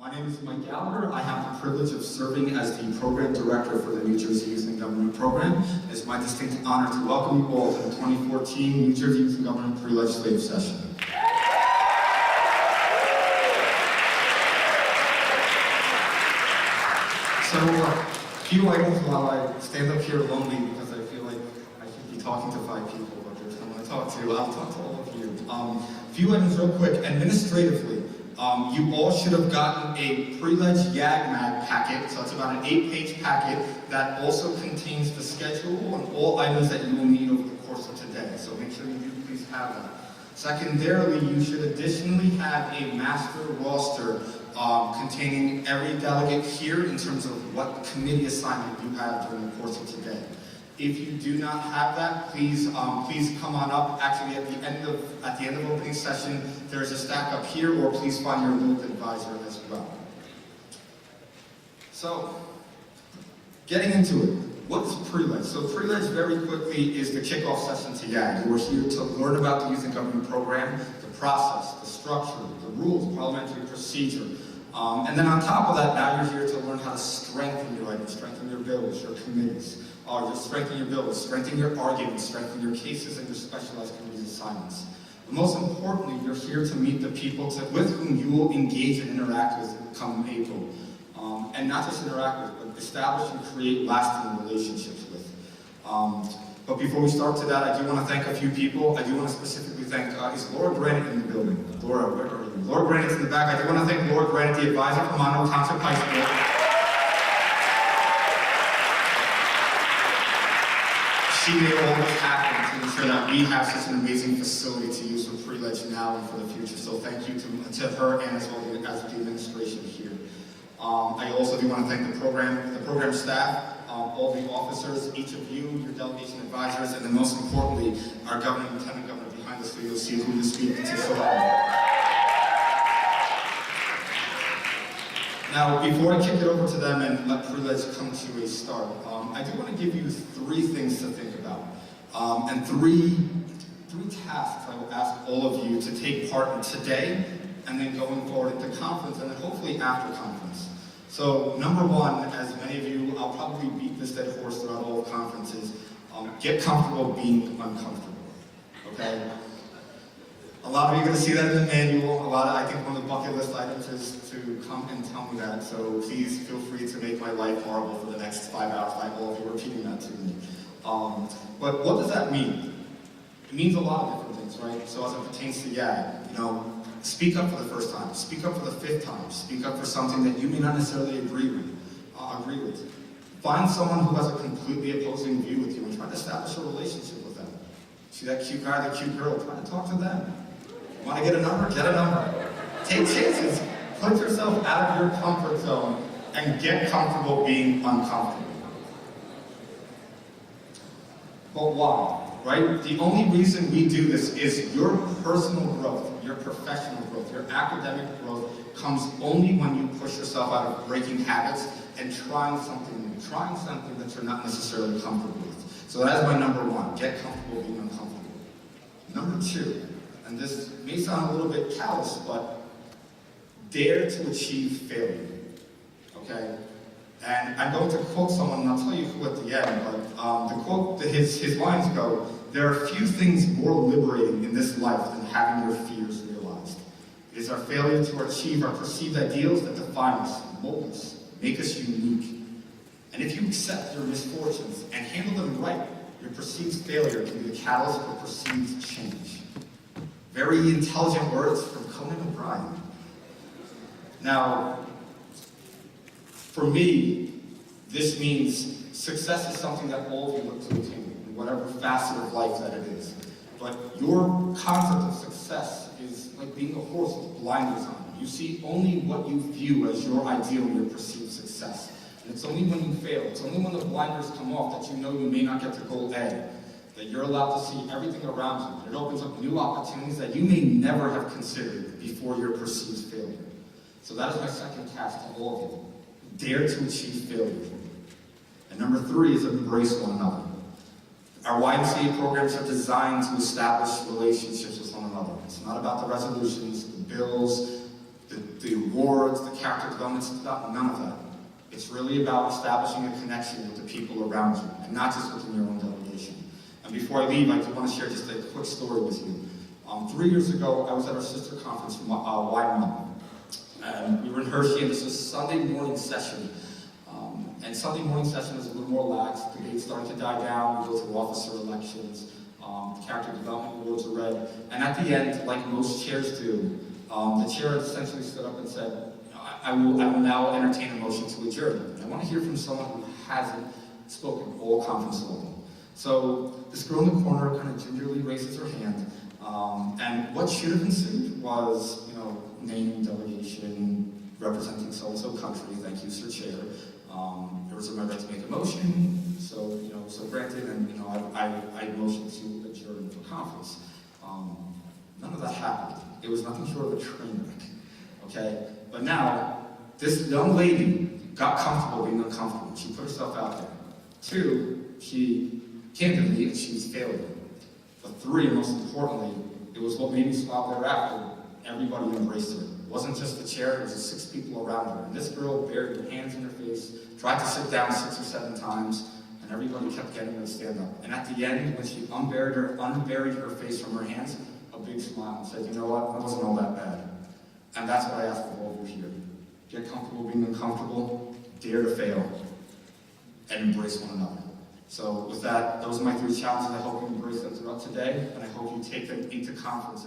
My name is Mike Gallagher. I have the privilege of serving as the Program Director for the New Jersey Youth and Government Program. It's my distinct honor to welcome you all to the 2014 New Jersey Youth and Government Pre-Legislative Session. So, a few items while I stand up here lonely because I feel like I should be talking to 5 people, but there's no one to talk to. I'll talk to all of you. A few items real quick. Administratively, you all should have gotten a pre-leg YAG-MAG packet, so it's about an 8-page packet that also contains the schedule and all items that you will need over the course of today. So make sure you do please have that. Secondarily, you should additionally have a master roster containing every delegate here in terms of what committee assignment you have during the course of today. If you do not have that, please come on up. Actually, at the end of opening session, there's a stack up here, or please find your local advisor as well. So, getting into it. What is pre-leg? So pre-leg, very quickly, is the kickoff session to YAG. We're here to learn about the Youth and Government Program, the process, the structure, the rules, parliamentary procedure. And then on top of that, now you're here to learn how to strengthen your items, strengthen your bills, your committees, strengthen your bills, strengthen your arguments, strengthen your cases and your specialized committees assignments. But most importantly, you're here to meet the people with whom you will engage and interact with come April. And not just interact with, but establish and create lasting relationships with. But before we start to that, I do want to thank a few people. I do want to specifically thank, is Laura Granite in the building? Laura, where are you? Laura Granite's in the back. I do want to thank Laura Granite, the advisor from Monroe Township High School. She made all this happen to ensure that we have such an amazing facility to use for pre-leg now and for the future. So thank you to her and as well as the administration here. I also do want to thank the program staff, all the officers, each of you, your delegation advisors, and then most importantly, our governor and lieutenant governor behind us, so you'll see who to speak to shortly. Now, before I kick it over to them and let pre-leg come to a start, I do want to give you 3 things to think about, and three tasks I will ask all of you to take part in today, and then going forward into conference, and then hopefully after conference. So, number 1, as many of you, I'll probably beat this dead horse throughout all conferences, get comfortable being uncomfortable, okay? A lot of you are going to see that in the manual. I think one of the bucket list items is to come and tell me that, so please feel free to make my life horrible for the next 5 hours by all of you repeating that to me. But what does that mean? It means a lot of different things, right? So as it pertains to YAG, speak up for the first time, speak up for the 5th time, speak up for something that you may not necessarily agree with. Find someone who has a completely opposing view with you and try to establish a relationship with them. See that cute guy, that cute girl, try to talk to them. Want to get a number? Get a number. Take chances. Put yourself out of your comfort zone and get comfortable being uncomfortable. But why? Right? The only reason we do this is your personal growth, your professional growth, your academic growth comes only when you push yourself out of breaking habits and trying something new, trying something that you're not necessarily comfortable with. So that is my number 1, get comfortable being uncomfortable. Number 2, and this may sound a little bit callous, but dare to achieve failure, okay? And I'm going to quote someone, and I'll tell you who at the end, but the quote, his lines go, "There are few things more liberating in this life than having your fears realized. It is our failure to achieve our perceived ideals that define us, mold us, make us unique. And if you accept your misfortunes and handle them right, your perceived failure can be the catalyst for perceived change." Very intelligent words from Conan O'Brien. Now, for me, this means success is something that all of you look to attain, in whatever facet of life that it is. But your concept of success is like being a horse with blinders on. You see only what you view as your ideal and your perceived success. And it's only when you fail, it's only when the blinders come off that you know you may not get to goal A, that you're allowed to see everything around you. It opens up new opportunities that you may never have considered before your perceived failure. So that is my second task to all of you. Dare to achieve failure. And number 3 is embrace one another. Our YMCA programs are designed to establish relationships with one another. It's not about the resolutions, the bills, the awards, the character development, it's about none of that. It's really about establishing a connection with the people around you, and not just within your own delegation. And before I leave, I do want to share just a quick story with you. 3 years ago, I was at our sister conference from YMCA, and we were in Hershey, and this was Sunday morning session. And Sunday morning session is a little more lax. The debate's starting to die down. We go through officer elections. The character development awards are read. And at the end, like most chairs do, the chair essentially stood up and said, I will now entertain a motion to adjourn. And I want to hear from someone who hasn't spoken all conference long. So this girl in the corner kind of gingerly raises her hand. And what should have ensued was, name, delegation, representing so-and-so country, thank you, Sir Chair. There was a member to make a motion, so granted, and I motioned to adjourn for conference. None of that happened. It was nothing short of a train wreck, okay? But now, this young lady got comfortable being uncomfortable. She put herself out there. 2, she candidly, she was failing. But 3, most importantly, it was what made me smile thereafter. Everybody embraced her. It wasn't just the chair, it was the 6 people around her. And this girl buried her hands in her face, tried to sit down 6 or 7 times, and everybody kept getting her to stand up. And at the end, when she unburied her face from her hands, a big smile and said, you know what, it wasn't all that bad. And that's what I ask of all of you here. Get comfortable being uncomfortable, dare to fail, and embrace one another. So with that, those are my 3 challenges. I hope you embrace them throughout today, and I hope you take them into conference.